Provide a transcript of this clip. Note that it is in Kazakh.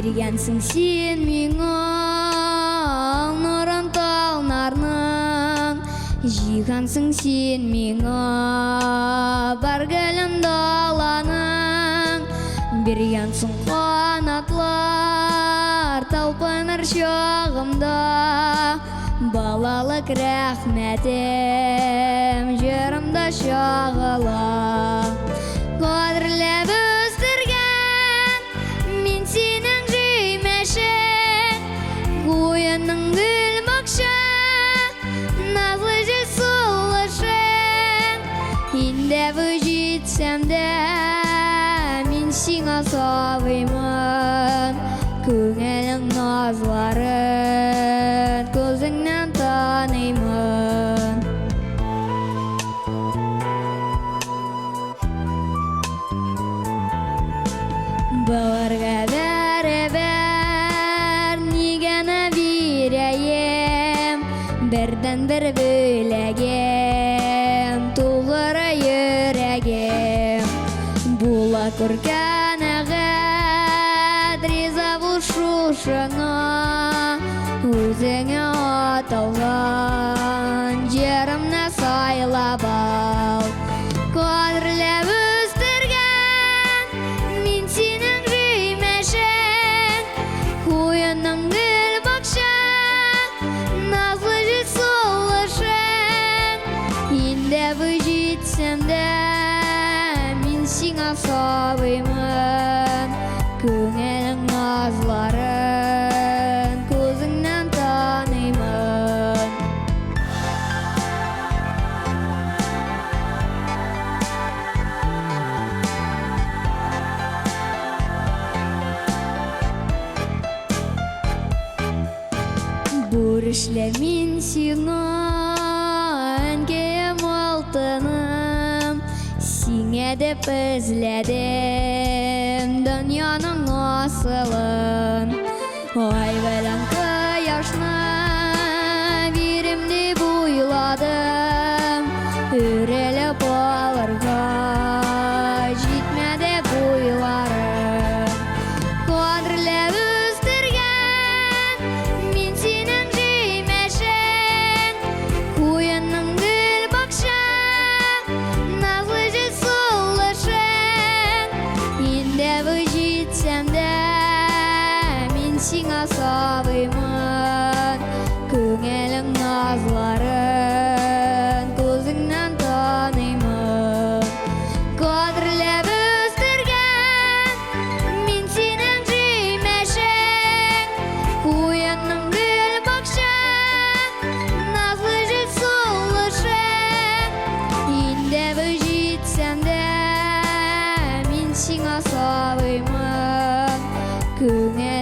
бергенсің сен миңа нұрын талнарның, жиғансың сен миңа бар гүлін даланың, бергенсің қанатлар талпыныр шағымда, балалық рәхметім жырымда шағыла. Қадірлеп өстірген мен сенің жүймешің, қойының гүл бақша назлы жел сұлышың, енді жетсем де мен сиңа сабаймын, көңілің назларын көзіңнен танимын. Бұларға бәрі-бір негені берейім, бірден бір бөлегім тұлғыры жүрегім. Бұла көрген ағыд риза бұшушыңа, өзіңе аталған жерімні сайлап ал. Қадірлеп өстірген мен сенің жүймешің, қойының гүл бақша назлы жел сұлышың, енді жетсем де мен сиңа сабаймын, көңілің назларын көзіңнен танимын. Бүрішле мен сиңа әнкейім алтыным, сиңе деп ізледім дүнияның асылын. Ай білін қияшны берем деп ойладым, үреліп алырға жетме деп ойларым. Қадірлеп өстірген мен сенің жүймешің, қойының гүл бақша назлы жел сұлышың, енді жетсем де мен сиңа сабаймын, көңілің назларын көзіңнен танимын. Қадірлеп өстірген мен сенің жүймешің, қойының гүл бақша назлы жел сұлышың, енді жетсем де мен сиңа сабаймын, көңіл